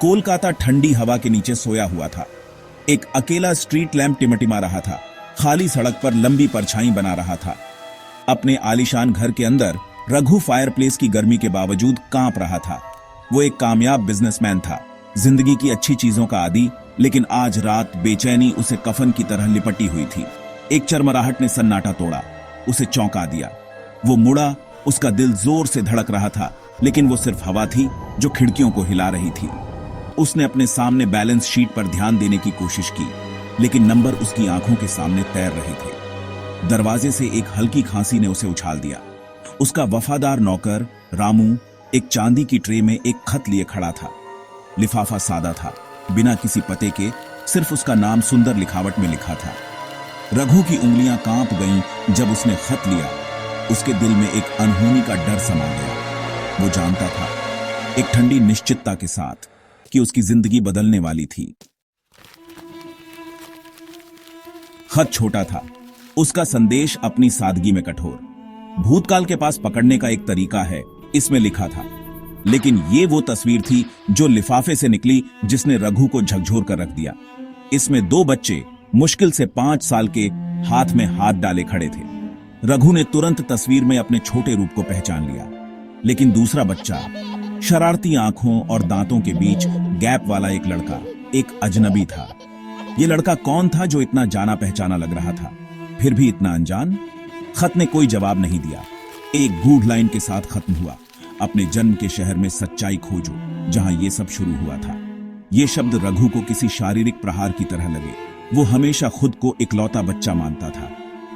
कोलकाता ठंडी हवा के नीचे सोया हुआ था। एक अकेला स्ट्रीट लैंप टिमटिमा रहा था। खाली सड़क पर लंबी परछाई बना रहा था। अपने आलीशान घर के अंदर रघु फायरप्लेस की गर्मी के बावजूद कांप रहा था। वो एक कामयाब बिजनेसमैन था, जिंदगी की अच्छी चीजों का आदी, लेकिन आज रात बेचैनी उसे कफन की तरह लिपटी हुई थी। एक चरमराहट ने सन्नाटा तोड़ा, उसे चौंका दिया। वो मुड़ा, उसका दिल जोर से धड़क रहा था, लेकिन वो सिर्फ हवा थी जो खिड़कियों को हिला रही थी। उसने अपने सामने बैलेंस शीट पर ध्यान देने की कोशिश की, लेकिन नंबर उसकी आंखों के सामने तैर रहे थे। दरवाजे से एक हल्की खांसी ने उसे उछाल दिया। उसका वफादार नौकर रामू एक चांदी की ट्रे में एक खत लिए खड़ा था। लिफाफा सादा था, बिना किसी पते के, सिर्फ उसका नाम सुंदर लिखावट में लिखा था। रघु की उंगलियां कांप गईं जब उसने खत लिया। उसके दिल में एक अनहोनी का डर समा गया। वो जानता था, एक ठंडी निश्चितता के साथ, कि उसकी जिंदगी बदलने वाली थी। खत छोटा था, उसका संदेश अपनी सादगी में कठोर। भूतकाल के पास पकड़ने का एक तरीका है, इसमें लिखा था। लेकिन ये वो तस्वीर थी जो लिफाफे से निकली, जिसने रघु को झकझोर कर रख दिया। इसमें दो बच्चे मुश्किल से 5 साल के हाथ में हाथ डाले खड़े थे। रघु ने तुरंत तस्वीर में अपने छोटे रूप को पहचान लिया, लेकिन दूसरा बच्चा, शरारती आंखों और दांतों के बीच गैप वाला एक लड़का, एक अजनबी था। ये लड़का कौन था जो इतना जाना पहचाना लग रहा था, फिर भी इतना अनजान? खत ने कोई जवाब नहीं दिया। एक गूढ़ लाइन के साथ खत्म हुआ, अपने जन्म के शहर में सच्चाई खोजो, जहां ये सब शुरू हुआ था। ये शब्द रघु को किसी शारीरिक प्रहार की तरह लगे। वो हमेशा खुद को इकलौता बच्चा मानता था।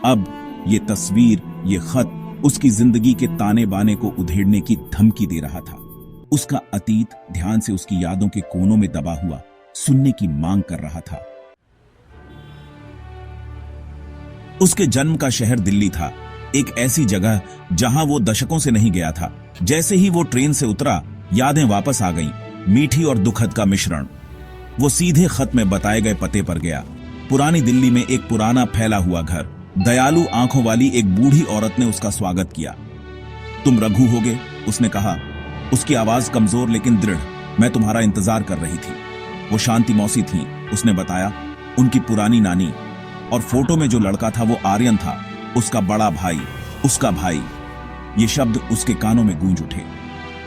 अब ये तस्वीर, ये खत उसकी जिंदगी के ताने बाने को उधेड़ने की धमकी दे रहा था। उसका अतीत ध्यान से उसकी यादों के कोनों में दबा हुआ सुनने की मांग कर रहा था। उसके जन्म का शहर दिल्ली था, एक ऐसी जगह जहां वो दशकों से नहीं गया था। जैसे ही वो ट्रेन से उतरा, यादें वापस आ गईं, मीठी और दुखद का मिश्रण। वो सीधे खत में बताए गए पते पर गया। पुरानी दिल्ली में एक पुराना फैला हुआ घर, दयालु आंखों वाली एक बूढ़ी औरत ने उसका स्वागत किया। तुम रघु होगे, उसने कहा। उसकी आवाज कमजोर लेकिन दृढ़। मैं तुम्हारा इंतजार कर रही थी। वो शांति मौसी थी, उसने बताया, उनकी पुरानी नानी। और फोटो में जो लड़का था वो आर्यन था, उसका बड़ा भाई, उसका भाई। ये शब्द उसके कानों में गूंज उठे।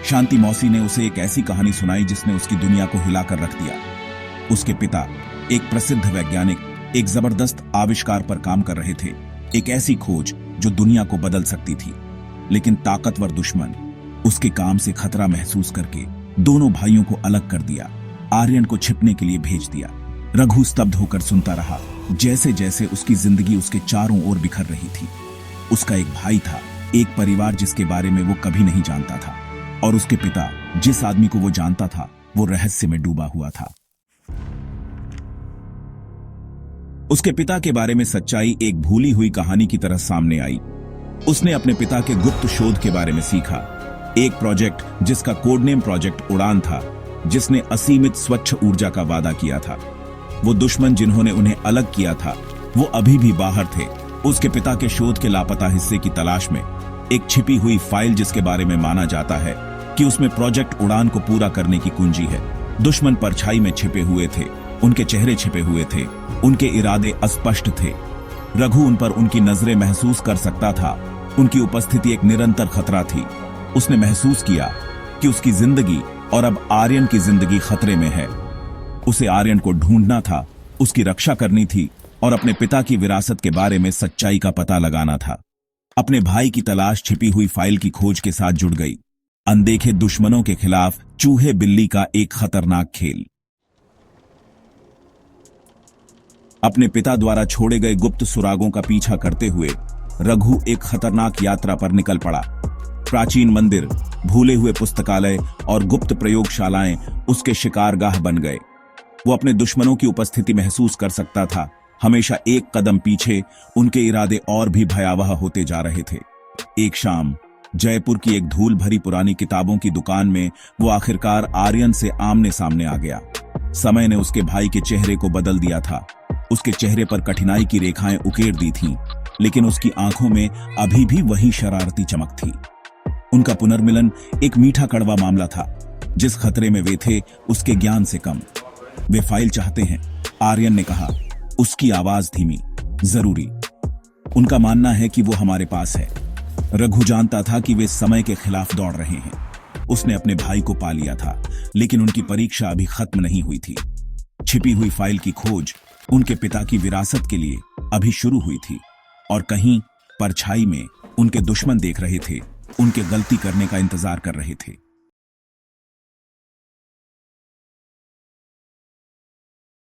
शांति मौसी ने उसे एक ऐसी कहानी सुनाई जिसने उसकी दुनिया को हिलाकर रख दिया। उसके पिता, एक प्रसिद्ध वैज्ञानिक, एक जबरदस्त आविष्कार पर काम कर रहे थे, एक ऐसी खोज जो दुनिया को बदल सकती थी। लेकिन ताकतवर दुश्मन उसके काम से खतरा महसूस करके दोनों भाइयों को अलग कर दिया, आर्यन को छिपने के लिए भेज दिया। रघु स्तब्ध होकर सुनता रहा, जैसे जैसे उसकी जिंदगी उसके चारों ओर बिखर रही थी। उसका एक भाई था, एक परिवार जिसके बारे में वो कभी नहीं जानता था, और उसके पिता, जिस आदमी को वो जानता था, वो रहस्य में डूबा हुआ था। उसके पिता के बारे में सच्चाई एक भूली हुई कहानी की तरह सामने आई। उसने अपने पिता के गुप्त शोध के बारे में सीखा, एक प्रोजेक्ट जिसका कोडनेम प्रोजेक्ट उड़ान था, जिसने असीमित स्वच्छ ऊर्जा का वादा किया था। वो दुश्मन जिन्होंने उन्हें अलग किया था, वो अभी भी बाहर थे, उसके पिता के शोध के लापता हिस्से की तलाश में। एक छिपी हुई फाइल जिसके बारे में माना जाता है कि उसमें प्रोजेक्ट उड़ान को पूरा करने की कुंजी है। दुश्मन परछाई में छिपे हुए थे, उनके चेहरे छिपे हुए थे, उनके इरादे अस्पष्ट थे। रघु उन पर उनकी नजरें महसूस कर सकता था। उनकी उपस्थिति एक निरंतर खतरा थी। उसने महसूस किया कि उसकी जिंदगी और अब आर्यन की जिंदगी खतरे में है। उसे आर्यन को ढूंढना था, उसकी रक्षा करनी थी, और अपने पिता की विरासत के बारे में सच्चाई का पता लगाना था। अपने भाई की तलाश छिपी हुई फाइल की खोज के साथ जुड़ गई। अनदेखे दुश्मनों के खिलाफ चूहे बिल्ली का एक खतरनाक खेल। अपने पिता द्वारा छोड़े गए गुप्त सुरागों का पीछा करते हुए रघु एक खतरनाक यात्रा पर निकल पड़ा। प्राचीन मंदिर, भूले हुए पुस्तकालय और गुप्त प्रयोगशालाएं उसके शिकारगाह बन गए। वो अपने दुश्मनों की उपस्थिति महसूस कर सकता था। हमेशा एक कदम पीछे, उनके इरादे और भी भयावह होते जा रहे थे। एक शाम जयपुर की एक धूल भरी पुरानी किताबों की दुकान में वो आखिरकार आर्यन से आमने सामने आ गया। समय ने उसके भाई के चेहरे को बदल दिया था। उसके चेहरे पर कठिनाई की रेखाएं उकेर दी थीं, लेकिन उसकी आंखों में अभी भी वही शरारती चमक थी। उनका पुनर्मिलन एक मीठा कड़वा मामला था। जिस खतरे में वे थे उसके ज्ञान से कम। वे फाइल चाहते हैं, आर्यन ने कहा, उसकी आवाज धीमी। जरूरी। उनका मानना है कि वो हमारे पास है। रघु जानता था कि वे समय के खिलाफ दौड़ रहे हैं। उसने अपने भाई को पा लिया था, लेकिन उनकी परीक्षा अभी खत्म नहीं हुई थी। छिपी हुई फाइल की खोज उनके पिता की विरासत के लिए अभी शुरू हुई थी, और कहीं परछाई में उनके दुश्मन देख रहे थे, उनके गलती करने का इंतजार कर रहे थे।